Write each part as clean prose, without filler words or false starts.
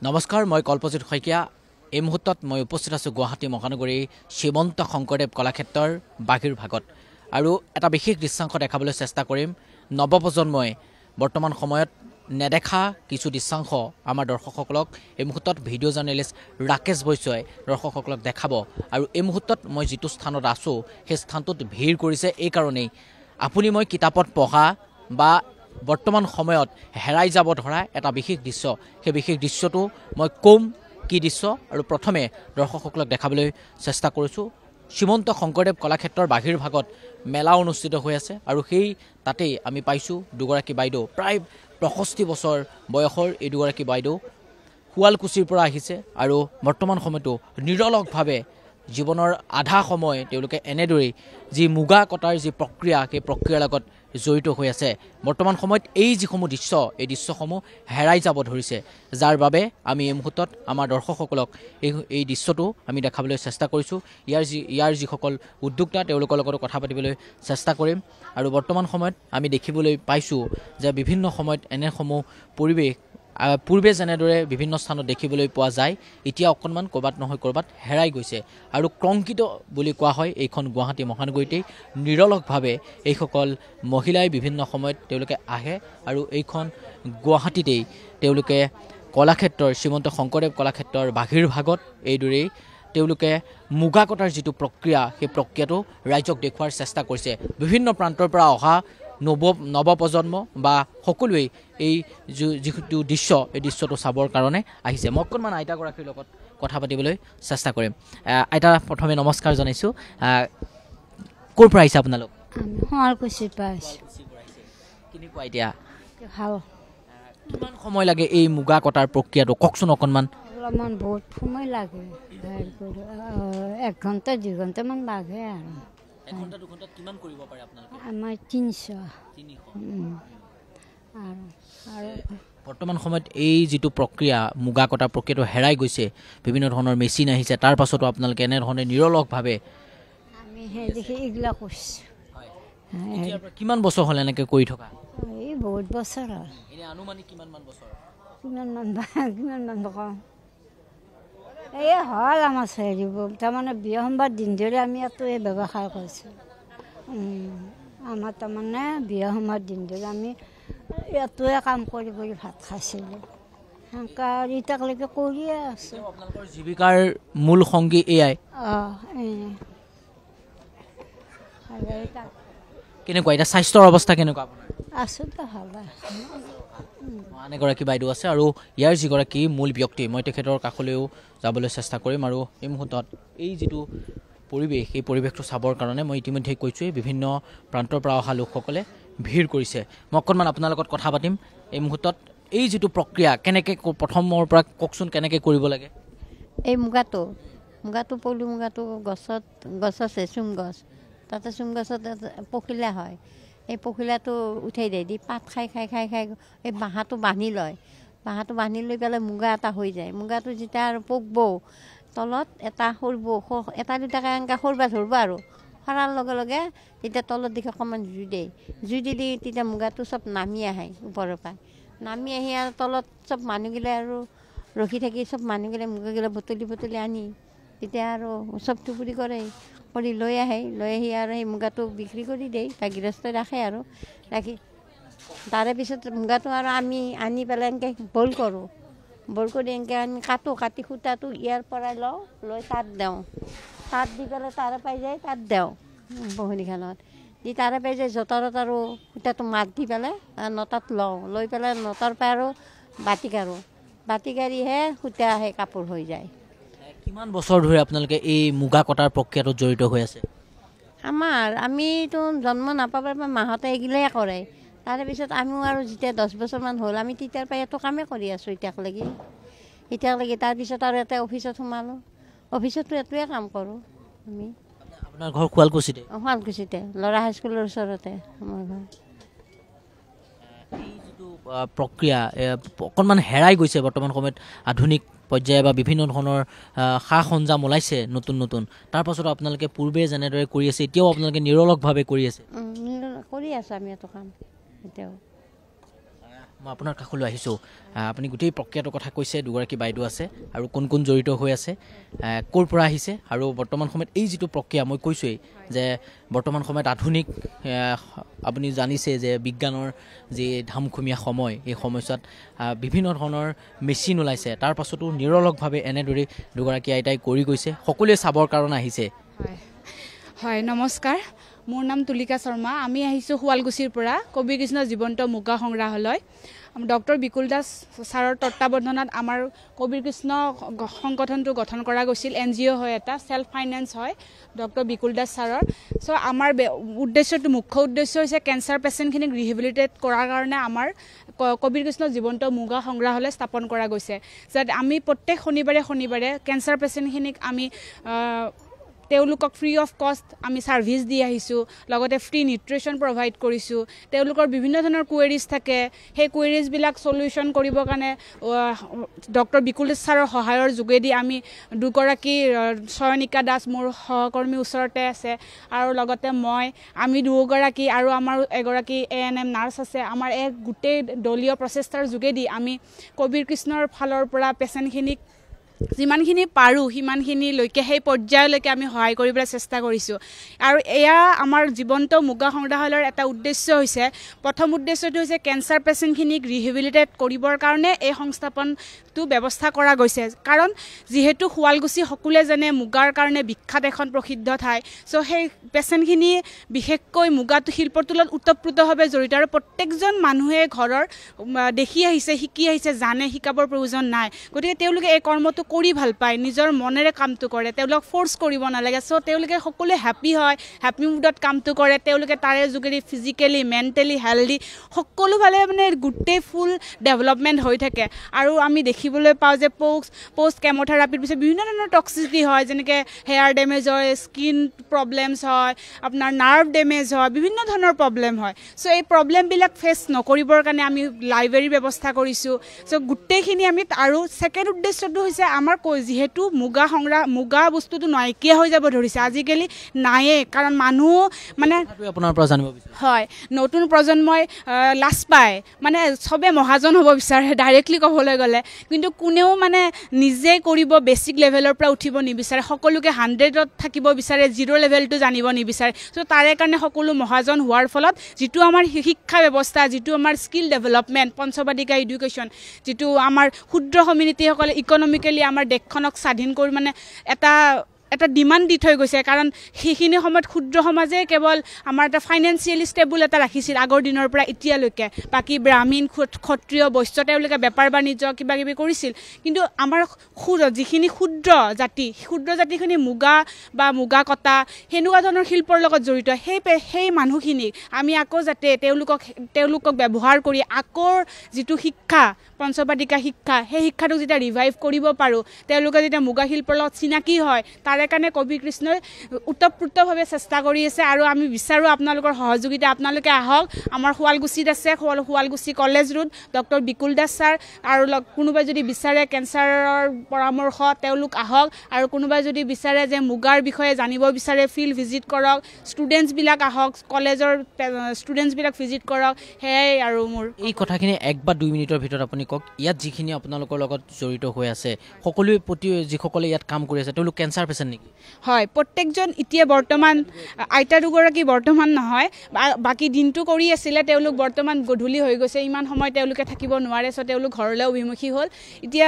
নমস্কাৰ, মই কল্পজিৎ শইকীয়া। এই মুহূৰ্তত মই উপস্থিত আছোঁ গুৱাহাটী মহানগৰীৰ শ্ৰীমন্ত শংকৰদেৱ কলাক্ষেত্ৰৰ বাহিৰ ভাগত আৰু এটা বিশেষ দৃশ্যাংশ দেখাবলৈ চেষ্টা কৰিম। নৱপ্ৰজন্মই বৰ্তমান সময়ত নেদেখা কিছু দৃশ্যাংশ আমাৰ দৰ্শকসকলক এই মুহূৰ্তত ভিডিঅ' জাৰ্নেলিষ্ট ৰাকেশ বৈশ্যই দৰ্শকসকলক দেখাব। আৰু এই মুহূৰ্তত মই যিটো স্থানত আছোঁ সেই স্থানটোত ভিৰ কৰিছে এই কাৰণেই, আপুনি মই কিতাপত পঢ়া বা বৰ্তমান সময়ত হেৰাই যাব ধৰা এটা বিশেষ দৃশ্য, সেই বিশেষ দৃশ্যটো মই ক'ম কি দৃশ্য আৰু প্ৰথমে দৰ্শকসকলক দেখাবলৈ চেষ্টা কৰিছোঁ। শ্ৰীমন্ত শংকৰদেৱ কলাক্ষেত্ৰৰ বাহিৰ ভাগত মেলা অনুষ্ঠিত হৈ আছে আৰু সেই তাতেই আমি পাইছোঁ দুগৰাকী বাইদেউ, প্ৰায় 65 বছৰ বয়সৰ এই দুগৰাকী বাইদেউ শুৱালকুছিৰ পৰা আহিছে আৰু বৰ্তমান সময়তো নিৰলসভাৱে জীৱনৰ আধা সময় তেওঁলোকে এনেদৰেই যি মুগা কটাৰ যি প্ৰক্ৰিয়া, সেই প্ৰক্ৰিয়াৰ লগত জড়িত হৈ আছে। বৰ্তমান সময়ত এই যিসমূহ দৃশ্য, এই দৃশ্যসমূহ হেৰাই যাব ধৰিছে, যাৰ বাবে আমি এই মুহূৰ্তত আমাৰ দৰ্শকসকলক এই দৃশ্যটো আমি দেখাবলৈ চেষ্টা কৰিছোঁ। ইয়াৰ যিসকল উদ্যোক্তা তেওঁলোকৰ লগতো কথা পাতিবলৈ চেষ্টা কৰিম। আৰু বৰ্তমান সময়ত আমি দেখিবলৈ পাইছোঁ যে বিভিন্ন সময়ত এনেসমূহ পৰিৱেশ পূৰ্বে যেনেদৰে বিভিন্ন স্থানত দেখিবলৈ পোৱা যায়, এতিয়া অকণমান ক'ৰবাত নহয় ক'ৰবাত হেৰাই গৈছে আৰু কংক্ৰিত বুলি কোৱা হয় এইখন গুৱাহাটী মহানগৰীতেই। নিৰলসভাৱে এইসকল মহিলাই বিভিন্ন সময়ত তেওঁলোকে আহে আৰু এইখন গুৱাহাটীতেই তেওঁলোকে কলাক্ষেত্ৰৰ শ্ৰীমন্ত শংকৰদেৱ কলাক্ষেত্ৰৰ বাহিৰ ভাগত এইদৰেই তেওঁলোকে মুগা কটাৰ যিটো প্ৰক্ৰিয়া, সেই প্ৰক্ৰিয়াটো ৰাইজক দেখুওৱাৰ চেষ্টা কৰিছে। বিভিন্ন প্ৰান্তৰ পৰা অহা নৱপ্ৰজন্ম বা সকলোৱেই এই যিটো দৃশ্য, এই দৃশ্যটো চাবৰ কাৰণে আহিছে। মই অকণমান আইতাগৰাকীৰ লগত কথা পাতিবলৈ চেষ্টা কৰিম। আইতা, প্ৰথমে নমস্কাৰ জনাইছোঁ। ক'ৰ পৰা আহিছে আপোনালোক? শুৱালকুছিৰ পৰা আহিছোঁ। কেনেকুৱা এতিয়া? ভাল। কিমান সময় লাগে এই মুগা কটাৰ প্ৰক্ৰিয়াটো কওকচোন অকণমান। অলপমান বহুত সময় লাগে, 1 ঘণ্টা 2 ঘণ্টামান লাগে আৰু। 1 ঘণ্টা 2 ঘণ্টাত কিমান কৰিব পাৰে আপোনালোকে? আমাৰ 300। আৰু বৰ্তমান সময়ত এই যিটো প্ৰক্ৰিয়া, মুগা কটাৰ প্ৰক্ৰিয়াটো হেৰাই গৈছে, বিভিন্ন ধৰণৰ মেচিন আহিছে, তাৰ পাছতো আপোনালোকে এনেধৰণে নিৰলসভাৱে আমি সেই দেখি এইগিলা কৰিছোঁ। কিমান বছৰ হ'ল এনেকৈ কৰি থকা? এই বহুত বছৰ হ'ল। এনে আনুমানিক কিমানমান বছৰ? কিমানমান কওঁ, এই হ'ল আমাৰ হেৰিবোৰ। তাৰমানে বিয়া সোমবাৰ দিন ধৰি আমি ইয়াতো এই ব্যৱসায় কৰিছোঁ। আমাৰ তাৰমানে বিয়া সোমবাৰ দিন ধৰি আমি ইয়াতোৱে কাম কৰি কৰি ভাত খাইছিলোঁ। সেনেকৈ আৰু এতিয়ালৈকে কৰিয়ে আছোঁ। আপোনালোকৰ জীৱিকাৰ মূল সংগী এয়াই? কেনেকুৱা এতিয়া স্বাস্থ্যৰ অৱস্থা কেনেকুৱা আপোনাৰ? আছোঁ তো ভালে। আন এগৰাকী বাইদেউ আছে আৰু ইয়াৰ যিগৰাকী মূল ব্যক্তি, মই তেখেতৰ কাষলৈও যাবলৈ চেষ্টা কৰিম। আৰু এই মুহূৰ্তত এই যিটো পৰিৱেশ, এই পৰিৱেশটো চাবৰ কাৰণে মই ইতিমধ্যে কৈছোঁৱেই বিভিন্ন প্ৰান্তৰ পৰা অহা লোকসকলে ভিৰ কৰিছে। মই অকণমান আপোনাৰ লগত কথা পাতিম। এই মুহূৰ্তত এই যিটো প্ৰক্ৰিয়া কেনেকৈ, প্ৰথমৰ পৰা কওকচোন কেনেকৈ কৰিব লাগে? এই মুগাটো পলু মুগাটো গছত আছে, চুম গছ, তাতে চুম গছত পখিলা হয়। এই পখিলাটো উঠাই দি পাত খাই এই বাঁহটো বান্ধি লয়। বাঁহটো বান্ধি লৈ পেলাই মুগা এটা হৈ যায়। মুগাটো যেতিয়া আৰু পকব, তলত এটা সৰব, এটা দুটাকৈ এনেকৈ সৰবা ধৰব আৰু সৰাৰ লগে লগে তেতিয়া তলত দেখি অকণমান জুই দিলে তেতিয়া মুগাটো চব নামি আহে ওপৰৰ পৰা। নামি আহি আৰু তলত চব মানুহগিলা আৰু ৰখি থাকি চব মানুহগিলা মুগাগিলা বুটলি আনি তেতিয়া আৰু চব টুকুৰি কৰি লৈ আহি আৰু সেই মুগাটো বিক্ৰী কৰি দিয়ে বা গৃহস্থই ৰাখে আৰু ৰাখি তাৰে পিছত মুগাটো আৰু আমি আনি পেলাই এনেকৈ বইল কৰোঁ। বইল কৰি এনেকৈ আমি কাটি সূতাটো ইয়াৰ পৰাই লৈ তাত দিওঁ। তাত দি পেলাই তাৰে পাই যায় তাত দিওঁ বহনীখনত দি তাৰে পাই যায় জতৰত আৰু সূতাটো মাত দি পেলাই নটাত লৈ পেলাই নটাৰ পৰা আৰু বাতি কাঢ়িহে সূতা সেই কাপোৰ হৈ যায়। কিমান বছৰ ধৰি আপোনালোকে এই মুগা কটাৰ প্ৰক্ৰিয়াটোত জড়িত হৈ আছে? আমিতো জন্ম নাপাবৰ পৰা মাহঁতে এইগিলাই কৰে। তাৰে পিছত আমিও আৰু যেতিয়া 10 বছৰমান হ'ল আমি তেতিয়াৰ পৰা এইটো কামেই কৰি আছোঁ এতিয়ালৈকে। তাৰপিছত আৰু এটা অফিচত সোমালোঁ। অফিচতো এইটোৱে কাম কৰোঁ আমি। আপোনাৰ ঘৰ শুৱালকুছিতে? শুৱালকুছিতে, ল'ৰা হাইস্কুলৰ ওচৰতে আমাৰ ঘৰ। এই যিটো প্ৰক্ৰিয়া অকণমান হেৰাই গৈছে বৰ্তমান সময়ত, আধুনিক পৰ্যায়ে বা বিভিন্ন ধৰণৰ সা সৰঞ্জাম ওলাইছে নতুন। তাৰ পাছতো আপোনালোকে পূৰ্বে যেনেদৰে কৰি আছে এতিয়াও আপোনালোকে নিৰলসভাৱে কৰি আছে? কৰি আছোঁ আমি এইটো কাম এতিয়াও। মই আপোনাৰ কাষলৈ আহিছোঁ আপুনি গোটেই প্ৰক্ৰিয়াটোৰ কথা কৈছে দুগৰাকী বাইদেউ আছে আৰু কোন কোন জড়িত হৈ আছে ক'ৰ পৰা আহিছে আৰু বৰ্তমান সময়ত এই যিটো প্ৰক্ৰিয়া মই কৈছোঁৱেই যে বৰ্তমান সময়ত আধুনিক আপুনি জানিছে যে বিজ্ঞানৰ যি ধামখুমীয়া সময় এই সময়ছোৱাত বিভিন্ন ধৰণৰ মেচিন ওলাইছে তাৰ পাছতো নিৰলসভাৱে এনেদৰে দুগৰাকী আইতাই কৰি গৈছে সকলোৱে চাবৰ কাৰণে আহিছে হয় নমস্কাৰ মোৰ নাম তুলিকা শৰ্মা আমি আহিছোঁ শুৱালকুছিৰ পৰা কবি কৃষ্ণ জীৱন্ত মুগা সংগ্ৰহালয় ডক্টৰ বিকুল দাস ছাৰৰ তত্ত্বাৱধানত আমাৰ কবিৰ কৃষ্ণ সংগঠনটো গঠন কৰা গৈছিল NGO হয় এটা সেলফ ফাইনেন্স হয় ডক্টৰ বিকুল দাস ছাৰৰ চ' আমাৰ উদ্দেশ্যটো মুখ্য উদ্দেশ্য হৈছে কেঞ্চাৰ পেচেণ্টখিনিক ৰিহেবিলিটেট কৰাৰ কাৰণে আমাৰ কবিৰ কৃষ্ণ জীৱন্ত মুগা সংগ্ৰহালয় স্থাপন কৰা গৈছে যাতে আমি প্ৰত্যেক শনিবাৰে কেঞ্চাৰ পেচেণ্টখিনিক আমি তেওঁলোকক ফ্ৰী অফ কষ্ট আমি ছাৰ্ভিচ দি আহিছোঁ লগতে ফ্ৰী নিউট্ৰিশ্যন প্ৰভাইড কৰিছোঁ তেওঁলোকৰ বিভিন্ন ধৰণৰ কুৱেৰিজ থাকে সেই কুৱেৰিজবিলাক সলিউশ্যন কৰিবৰ কাৰণে ডক্টৰ বিকুল ছাৰৰ সহায়ৰ যোগেদি আমি দুগৰাকী চয়নিকা দাস মোৰ সহকৰ্মী ওচৰতে আছে আৰু লগতে আমি দুগৰাকী আৰু আমাৰ এগৰাকী ANM নাৰ্ছ আছে আমাৰ এক গোটেই দলীয় প্ৰচেষ্টাৰ যোগেদি আমি কবিৰ কৃষ্ণৰ ফালৰ পৰা পেচেণ্টখিনিক যিমানখিনি পাৰোঁ সিমানখিনিলৈকে সেই পৰ্যায়লৈকে আমি সহায় কৰিবলৈ চেষ্টা কৰিছোঁ আৰু এয়া আমাৰ জীৱন্ত মুগা সংগ্ৰহালয়ৰ এটা উদ্দেশ্য হৈছে প্ৰথম উদ্দেশ্যটো হৈছে কেঞ্চাৰ পেচেণ্টখিনিক ৰিহেবিলিটেট কৰিবৰ কাৰণে এই সংস্থাপনটো ব্যৱস্থা কৰা গৈছে কাৰণ যিহেতু শুৱালকুছি সকলোৱে জানে মুগাৰ কাৰণে বিখ্যাত এখন প্ৰসিদ্ধ ঠাই চ' সেই পেচেণ্টখিনি বিশেষকৈ মুগাটো শিল্পৰ তুলত ওতঃপ্ৰোতভাৱে জড়িত আৰু প্ৰত্যেকজন মানুহে ঘৰৰ দেখি আহিছে শিকি আহিছে জানে শিকাবৰ প্ৰয়োজন নাই গতিকে তেওঁলোকে এই কৰ্মটো কৰি ভাল পায় নিজৰ মনেৰে কামটো কৰে তেওঁলোক ফ'ৰ্চ কৰিব নালাগে চ' তেওঁলোকে সকলোৱে হেপ্পী হয় হেপ্পী মুডত কামটো কৰে তেওঁলোকে তাৰে যোগেদি ফিজিকেলি মেণ্টেলি হেল্ডি সকলোফালে মানে গোটেই ফুল ডেভেলপমেণ্ট হৈ থাকে আৰু আমি দেখিবলৈ পাওঁ যে পষ্ট কেম'থেৰাপিৰ পিছত বিভিন্ন ধৰণৰ টক্সিচিটি হয় যেনেকৈ হেয়াৰ ডেমেজ হয় স্কিন প্ৰব্লেমছ হয় আপোনাৰ নাৰ্ভ ডেমেজ হয় বিভিন্ন ধৰণৰ প্ৰব্লেম হয় চ' এই প্ৰব্লেমবিলাক ফেচ নকৰিবৰ কাৰণে আমি লাইব্ৰেৰীৰ ব্যৱস্থা কৰিছোঁ চ' গোটেইখিনি আমি আৰু ছেকেণ্ড উদ্দেশ্যটো হৈছে আমাৰ যিহেতু মুগা বস্তুটো নাইকিয়া হৈ যাব ধৰিছে আজিকালি নায়ে কাৰণ মানুহ মানে আপোনাৰ পৰা জানিব বিচাৰিছোঁ হয় নতুন প্ৰজন্মই লাজ পায় মানে চবে মহাজন হ'ব বিচাৰে ডাইৰেক্টলি ক'বলৈ গ'লে কিন্তু কোনেও মানে নিজে কৰিব বেছিক লেভেলৰ পৰা উঠিব নিবিচাৰে সকলোকে 100ত থাকিব বিচাৰে 0 লেভেলটো জানিব নিবিচাৰে চ' তাৰে কাৰণে সকলো মহাজন হোৱাৰ ফলত যিটো আমাৰ শিক্ষা ব্যৱস্থা যিটো আমাৰ স্কিল ডেভেলপমেণ্ট পঞ্চবাদিকা এডুকেশ্যন যিটো আমাৰ ক্ষুদ্ৰ কমিউনিটিসকলে ইকনমিকেলি আমাৰ দেশখনক স্বাধীন কৰি মানে এটা ডিমাণ্ড দি থৈ গৈছে কাৰণ সেইখিনি সময়ত ক্ষুদ্ৰ সমাজে কেৱল আমাৰ এটা ফাইনেন্সিয়েলি ষ্টেবল এটা ৰাখিছিল আগৰ দিনৰ পৰা এতিয়ালৈকে বাকী ব্ৰাহ্মণ ক্ষত্ৰিয় বৈশ্য তেওঁলোকে বেপাৰ বাণিজ্য কিবা কিবি কৰিছিল কিন্তু আমাৰ যিখিনি ক্ষুদ্ৰ জাতিখিনি মুগা বা মুগা কটা সেনেকুৱা ধৰণৰ শিল্পৰ লগত জড়িত সেই মানুহখিনিক আমি আকৌ যাতে তেওঁলোকক ব্যৱহাৰ কৰি আকৌ যিটো শিক্ষা পঞ্চবাদিকা শিক্ষা সেই শিক্ষাটোক যেতিয়া ৰিভাইভ কৰিব পাৰোঁ তেওঁলোকে যেতিয়া মুগা শিল্পৰ লগত চিনাকি হয় তাৰে কাৰণে কবি কৃষ্ণই ওতঃপ্ৰোতভাৱে চেষ্টা কৰি আছে আৰু আমি বিচাৰোঁ আপোনালোকৰ সহযোগিতা আপোনালোকে আহক আমাৰ শুৱালকুছিত আছে Sualkuchi college road doctor Bikul Das sir আৰু কোনোবাই যদি বিচাৰে কেঞ্চাৰৰ পৰামৰ্শ তেওঁলোক আহক আৰু কোনোবাই যদি বিচাৰে যে মুগাৰ বিষয়ে জানিব বিচাৰে ফিল্ড ভিজিট কৰক ষ্টুডেণ্টছবিলাক আহক কলেজৰ ষ্টুডেণ্টছবিলাক ভিজিট কৰক সেয়াই আৰু মোৰ এই কথাখিনি 1 বা 2 মিনিটৰ ভিতৰত আপুনি কওক ইয়াত যিখিনি আপোনালোকৰ লগত জড়িত হৈ আছে সকলোৱে প্ৰতি যিসকলে ইয়াত কাম কৰি আছে তেওঁলোক কেঞ্চাৰ পেচেণ্ট নেকি হয় প্ৰত্যেকজন এতিয়া বৰ্তমান আইতা দুগৰাকী বৰ্তমান নহয় বাকী দিনটো কৰি আছিলে তেওঁলোক বৰ্তমান গধূলি হৈ গৈছে ইমান সময় তেওঁলোকে থাকিব নোৱাৰে চ' তেওঁলোক ঘৰলৈ অভিমুখী হ'ল এতিয়া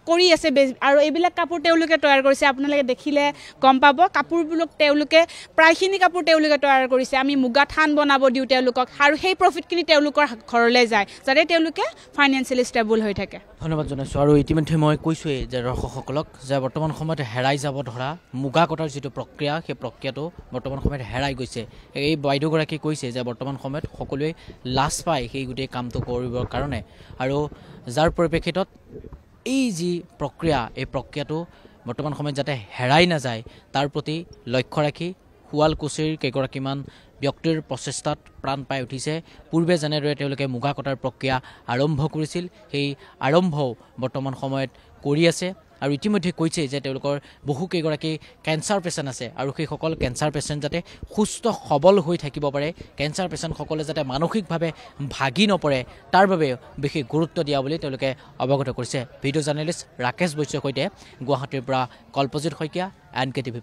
কৰি আছে আৰু এইবিলাক কাপোৰ তেওঁলোকে তৈয়াৰ কৰিছে আপোনালোকে দেখিলে গম পাব কাপোৰবিলাক তেওঁলোকে প্ৰায়খিনি কাপোৰ তেওঁলোকে তৈয়াৰ কৰিছে আমি মুগা থান বনাব দিওঁ তেওঁলোকক আৰু সেই প্ৰফিটখিনি তেওঁলোকৰ ঘৰলৈ যায় যাতে তেওঁলোকে ফাইনেন্সিয়েলি ষ্টেবল হৈ থাকে ধন্যবাদ জনাইছোঁ আৰু ইতিমধ্যে মই কৈছোঁৱেই যে দৰ্শকসকলক যে বৰ্তমান সময়ত হেৰাই যাব ধৰা মুগা কটাৰ যিটো প্ৰক্ৰিয়া সেই প্ৰক্ৰিয়াটো বৰ্তমান সময়ত হেৰাই গৈছে এই বাইদেউগৰাকী কৈছে যে বৰ্তমান সময়ত সকলোৱে লাজ পায় সেই গোটেই কামটো কৰিবৰ কাৰণে আৰু যাৰ পৰিপ্ৰেক্ষিতত এই যি প্ৰক্ৰিয়া এই প্ৰক্ৰিয়াটো বৰ্তমান সময়ত যাতে হেৰাই নাযায় তাৰ প্ৰতি লক্ষ্য ৰাখি শুৱালকুছিৰ কেইগৰাকীমান ব্যক্তিৰ প্ৰচেষ্টাত প্ৰাণ পাই উঠিছে পূৰ্বে যেনেদৰে তেওঁলোকে মুগা কটাৰ প্ৰক্ৰিয়া আৰম্ভ কৰিছিল সেই আৰম্ভও বৰ্তমান সময়ত কৰি আছে আৰু ইতিমধ্যে কৈছে যে তেওঁলোকৰ বহুকেইগৰাকী কেঞ্চাৰ পেচেণ্ট আছে আৰু সেইসকল কেঞ্চাৰ পেচেণ্ট যাতে সুস্থ সবল হৈ থাকিব পাৰে, কেঞ্চাৰ পেচেণ্টসকলে যাতে মানসিকভাৱে ভাগি নপৰে তাৰ বাবে বিশেষ গুৰুত্ব দিয়া বুলি তেওঁলোকে অৱগত কৰিছে। ভিডিঅ' জাৰ্নেলিষ্ট ৰাকেশ বৈশ্যৰ সৈতে গুৱাহাটীৰ পৰা কল্পজিৎ শইকীয়া, NKTV+।